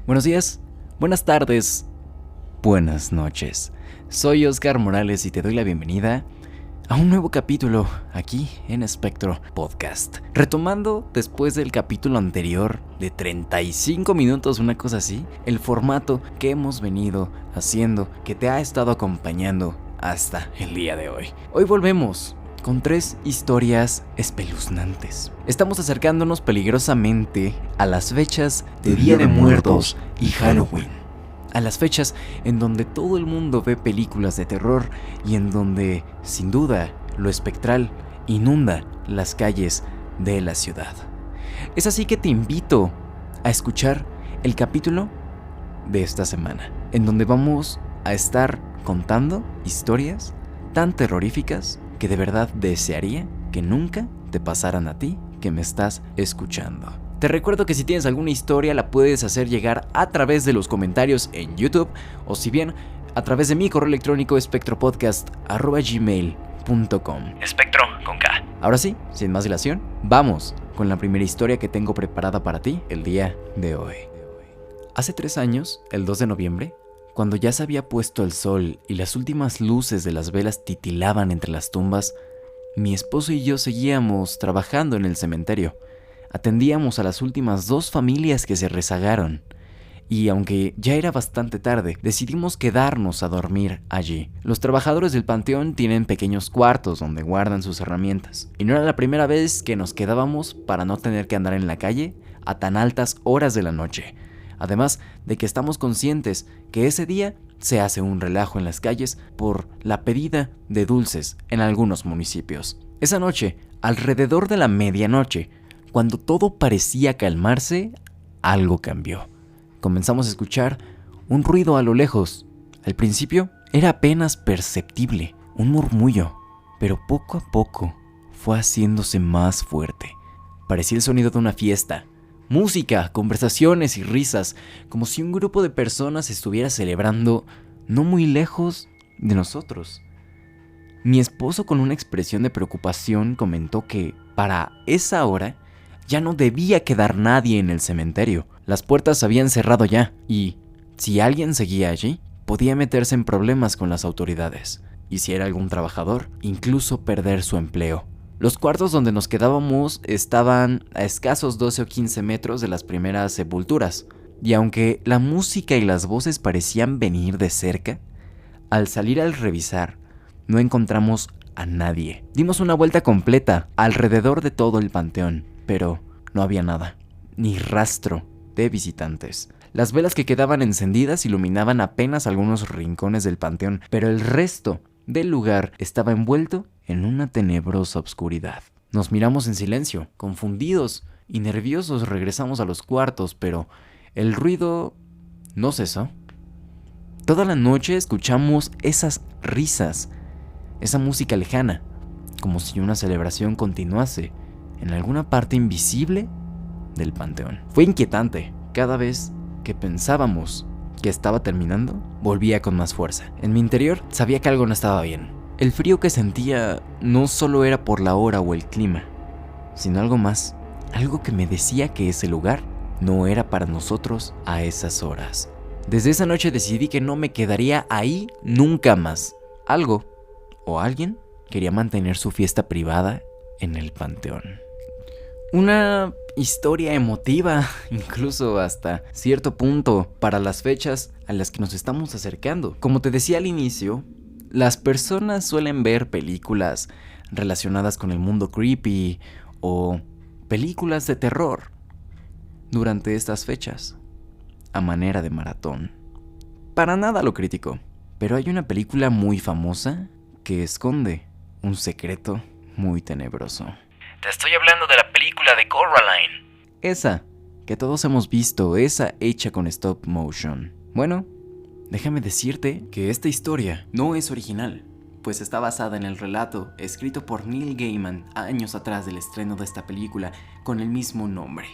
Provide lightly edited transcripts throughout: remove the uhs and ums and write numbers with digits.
Buenos días, buenas tardes, buenas noches. Soy Oscar Morales y te doy la bienvenida a un nuevo capítulo aquí en Espectro Podcast. Retomando después del capítulo anterior de 35 minutos, una cosa así, el formato que hemos venido haciendo, que te ha estado acompañando hasta el día de hoy. Hoy volvemos con 3 historias espeluznantes. Estamos acercándonos peligrosamente a las fechas de Día de Muertos y Halloween. A las fechas en donde todo el mundo ve películas de terror y en donde, sin duda, lo espectral inunda las calles de la ciudad. Es así que te invito a escuchar el capítulo de esta semana, en donde vamos a estar contando historias tan terroríficas que de verdad desearía que nunca te pasaran a ti que me estás escuchando. Te recuerdo que si tienes alguna historia la puedes hacer llegar a través de los comentarios en YouTube o si bien a través de mi correo electrónico espectropodcast@gmail.com. Espectro con K. Ahora sí, sin más dilación, vamos con la primera historia que tengo preparada para ti el día de hoy. Hace 3 años, el 2 de noviembre, cuando ya se había puesto el sol y las últimas luces de las velas titilaban entre las tumbas, mi esposo y yo seguíamos trabajando en el cementerio. Atendíamos a las últimas 2 familias que se rezagaron. Y aunque ya era bastante tarde, decidimos quedarnos a dormir allí. Los trabajadores del panteón tienen pequeños cuartos donde guardan sus herramientas. Y no era la primera vez que nos quedábamos para no tener que andar en la calle a tan altas horas de la noche. Además de que estamos conscientes que ese día se hace un relajo en las calles por la pedida de dulces en algunos municipios. Esa noche, alrededor de la medianoche, cuando todo parecía calmarse, algo cambió. Comenzamos a escuchar un ruido a lo lejos. Al principio era apenas perceptible, un murmullo, pero poco a poco fue haciéndose más fuerte. Parecía el sonido de una fiesta. Música, conversaciones y risas, como si un grupo de personas estuviera celebrando no muy lejos de nosotros. Mi esposo, con una expresión de preocupación, comentó que para esa hora ya no debía quedar nadie en el cementerio. Las puertas habían cerrado ya y, si alguien seguía allí, podía meterse en problemas con las autoridades. Y si era algún trabajador, incluso perder su empleo. Los cuartos donde nos quedábamos estaban a escasos 12 o 15 metros de las primeras sepulturas, y aunque la música y las voces parecían venir de cerca, al salir al revisar, no encontramos a nadie. Dimos una vuelta completa alrededor de todo el panteón, pero no había nada, ni rastro de visitantes. Las velas que quedaban encendidas iluminaban apenas algunos rincones del panteón, pero el resto del lugar estaba envuelto en una tenebrosa oscuridad. Nos miramos en silencio, confundidos y nerviosos. Regresamos a los cuartos, pero el ruido no cesó. Toda la noche escuchamos esas risas, esa música lejana, como si una celebración continuase en alguna parte invisible del panteón. Fue inquietante. Cada vez que pensábamos que estaba terminando, volvía con más fuerza. En mi interior sabía que algo no estaba bien. El frío que sentía no solo era por la hora o el clima, sino algo más, algo que me decía que ese lugar no era para nosotros a esas horas. Desde esa noche decidí que no me quedaría ahí nunca más. Algo o alguien quería mantener su fiesta privada en el panteón. Una historia emotiva, incluso hasta cierto punto, para las fechas a las que nos estamos acercando. Como te decía al inicio, las personas suelen ver películas relacionadas con el mundo creepy o películas de terror durante estas fechas, a manera de maratón. Para nada lo critico, pero hay una película muy famosa que esconde un secreto muy tenebroso. Te estoy hablando de la película de Coraline. Esa que todos hemos visto, esa hecha con stop motion. Bueno, déjame decirte que esta historia no es original, pues está basada en el relato escrito por Neil Gaiman años atrás del estreno de esta película con el mismo nombre,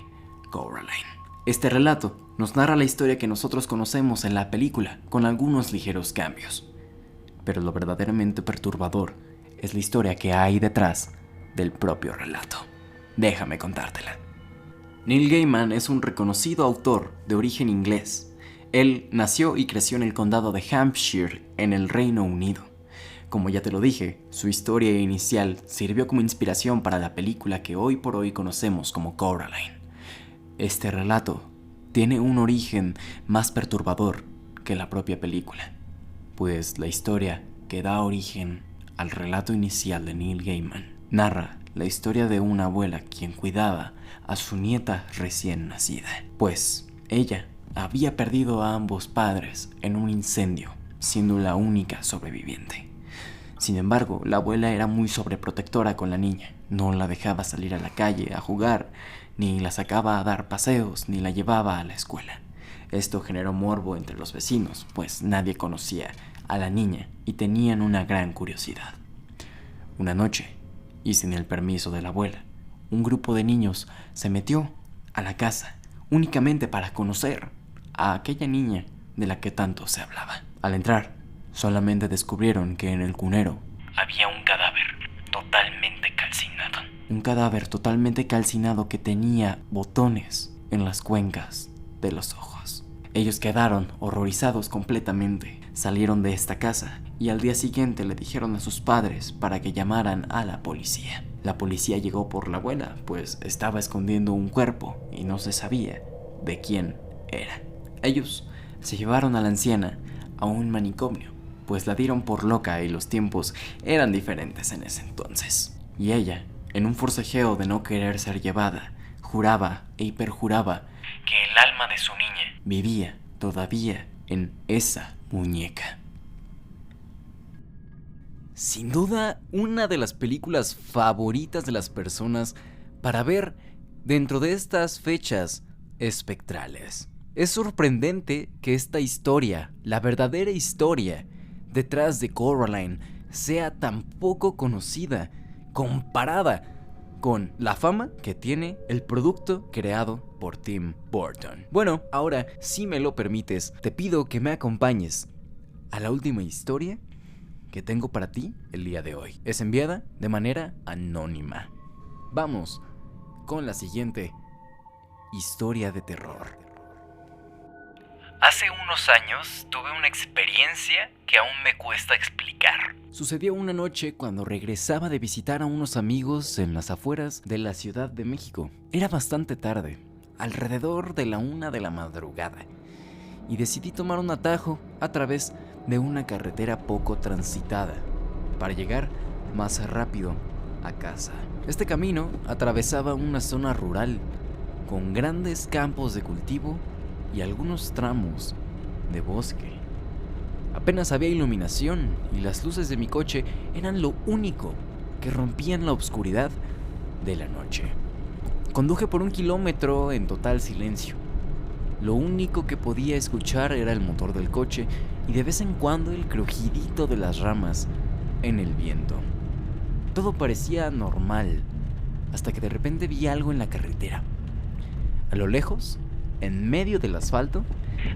Coraline. Este relato nos narra la historia que nosotros conocemos en la película, con algunos ligeros cambios. Pero lo verdaderamente perturbador es la historia que hay detrás del propio relato. Déjame contártela. Neil Gaiman es un reconocido autor de origen inglés. Él nació y creció en el condado de Hampshire, en el Reino Unido. Como ya te lo dije, su historia inicial sirvió como inspiración para la película que hoy por hoy conocemos como Coraline. Este relato tiene un origen más perturbador que la propia película, pues la historia que da origen al relato inicial de Neil Gaiman narra la historia de una abuela quien cuidaba a su nieta recién nacida, pues ella había perdido a ambos padres en un incendio, siendo la única sobreviviente. Sin embargo, la abuela era muy sobreprotectora con la niña, no la dejaba salir a la calle a jugar, ni la sacaba a dar paseos, ni la llevaba a la escuela. Esto generó morbo entre los vecinos, pues nadie conocía a la niña y tenían una gran curiosidad. Una noche, y sin el permiso de la abuela, un grupo de niños se metió a la casa únicamente para conocer a aquella niña de la que tanto se hablaba. Al entrar, solamente descubrieron que en el cunero había un cadáver totalmente calcinado. Un cadáver totalmente calcinado que tenía botones en las cuencas de los ojos. Ellos quedaron horrorizados completamente. Salieron de esta casa y al día siguiente le dijeron a sus padres para que llamaran a la policía. La policía llegó por la abuela, pues estaba escondiendo un cuerpo y no se sabía de quién era. Ellos se llevaron a la anciana a un manicomio, pues la dieron por loca y los tiempos eran diferentes en ese entonces. Y ella, en un forcejeo de no querer ser llevada, juraba e hiperjuraba que el alma de su niña vivía todavía en esa muñeca. Sin duda, una de las películas favoritas de las personas para ver dentro de estas fechas espectrales. Es sorprendente que esta historia, la verdadera historia detrás de Coraline, sea tan poco conocida comparada con la fama que tiene el producto creado por Tim Burton. Bueno, ahora, si me lo permites, te pido que me acompañes a la última historia que tengo para ti el día de hoy. Es enviada de manera anónima. Vamos con la siguiente historia de terror. Hace unos años tuve una experiencia que aún me cuesta explicar. Sucedió una noche cuando regresaba de visitar a unos amigos en las afueras de la Ciudad de México. Era bastante tarde, alrededor de la 1 de la madrugada, y decidí tomar un atajo a través de una carretera poco transitada para llegar más rápido a casa. Este camino atravesaba una zona rural con grandes campos de cultivo y algunos tramos de bosque. Apenas había iluminación y las luces de mi coche eran lo único que rompían la oscuridad de la noche. Conduje por 1 kilómetro en total silencio. Lo único que podía escuchar era el motor del coche y de vez en cuando el crujidito de las ramas en el viento. Todo parecía normal, hasta que de repente vi algo en la carretera. A lo lejos, en medio del asfalto,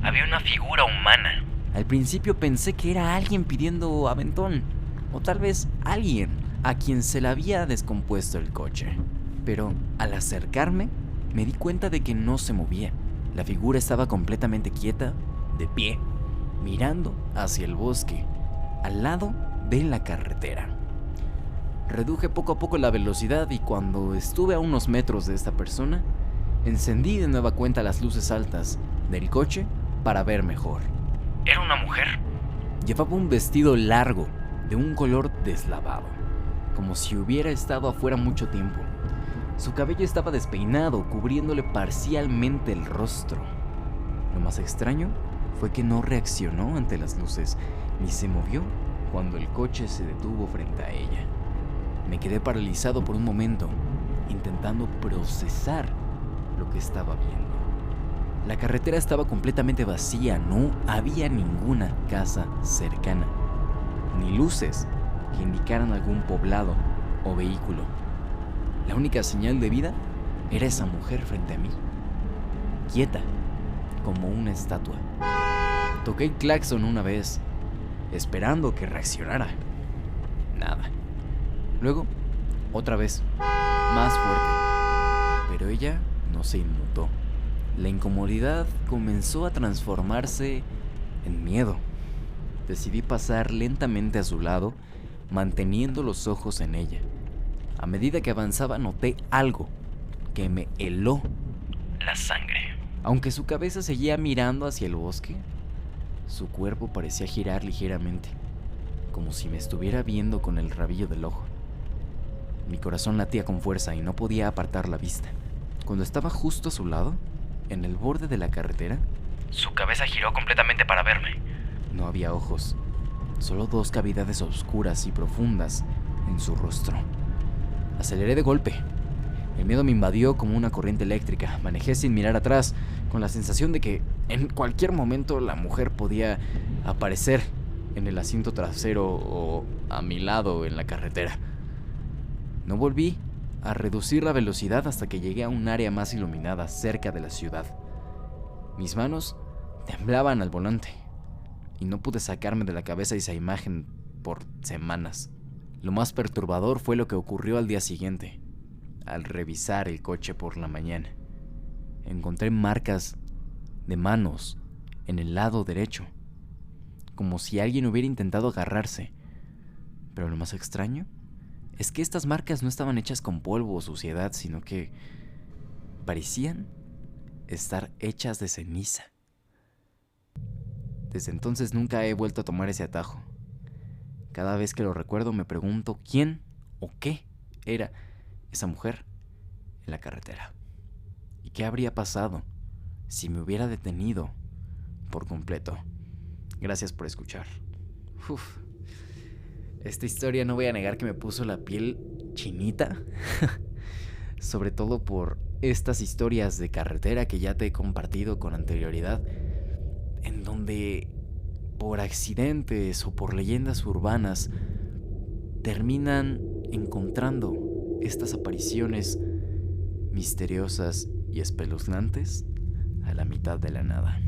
había una figura humana. Al principio pensé que era alguien pidiendo aventón, o tal vez alguien a quien se le había descompuesto el coche. Pero al acercarme, me di cuenta de que no se movía. La figura estaba completamente quieta, de pie, mirando hacia el bosque, al lado de la carretera. Reduje poco a poco la velocidad y cuando estuve a unos metros de esta persona, encendí de nueva cuenta las luces altas del coche para ver mejor. Era una mujer. Llevaba un vestido largo, de un color deslavado, como si hubiera estado afuera mucho tiempo. Su cabello estaba despeinado, cubriéndole parcialmente el rostro. Lo más extraño fue que no reaccionó ante las luces, ni se movió cuando el coche se detuvo frente a ella. Me quedé paralizado por un momento, intentando procesar lo que estaba viendo. La carretera estaba completamente vacía, no había ninguna casa cercana, ni luces que indicaran algún poblado o vehículo. La única señal de vida era esa mujer frente a mí, quieta, como una estatua. Toqué el claxon una vez, esperando que reaccionara. Nada. Luego, otra vez, más fuerte. Pero ella no se inmutó. La incomodidad comenzó a transformarse en miedo. Decidí pasar lentamente a su lado, manteniendo los ojos en ella. A medida que avanzaba noté algo que me heló la sangre. Aunque su cabeza seguía mirando hacia el bosque, su cuerpo parecía girar ligeramente, como si me estuviera viendo con el rabillo del ojo. Mi corazón latía con fuerza y no podía apartar la vista. Cuando estaba justo a su lado, en el borde de la carretera, su cabeza giró completamente para verme. No había ojos, solo 2 cavidades oscuras y profundas en su rostro. Aceleré de golpe. El miedo me invadió como una corriente eléctrica. Manejé sin mirar atrás, con la sensación de que en cualquier momento la mujer podía aparecer en el asiento trasero o a mi lado en la carretera. No volví a reducir la velocidad hasta que llegué a un área más iluminada cerca de la ciudad. Mis manos temblaban al volante y no pude sacarme de la cabeza esa imagen por semanas. Lo más perturbador fue lo que ocurrió al día siguiente. Al revisar el coche por la mañana, encontré marcas de manos en el lado derecho, como si alguien hubiera intentado agarrarse. Pero lo más extraño es que estas marcas no estaban hechas con polvo o suciedad, sino que parecían estar hechas de ceniza. Desde entonces nunca he vuelto a tomar ese atajo. Cada vez que lo recuerdo me pregunto quién o qué era esa mujer en la carretera. ¿Y qué habría pasado si me hubiera detenido por completo? Gracias por escuchar. Esta historia no voy a negar que me puso la piel chinita. Sobre todo por estas historias de carretera que ya te he compartido con anterioridad, en donde por accidentes o por leyendas urbanas terminan encontrando estas apariciones misteriosas y espeluznantes a la mitad de la nada.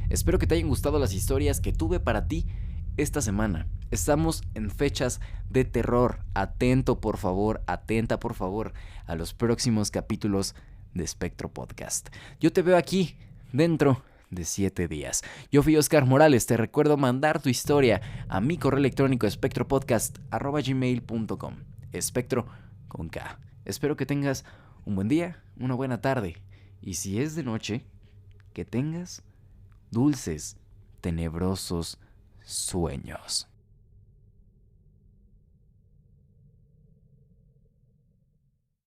Espero que te hayan gustado las historias que tuve para ti esta semana. Estamos en fechas de terror. Atenta por favor a los próximos capítulos de Espectro Podcast. Yo te veo aquí dentro de 7 días. Yo fui Oscar Morales. Te recuerdo mandar tu historia a mi correo electrónico espectropodcast@gmail.com. Espectro con K. Espero que tengas un buen día, una buena tarde. Y si es de noche, que tengas dulces, tenebrosos sueños.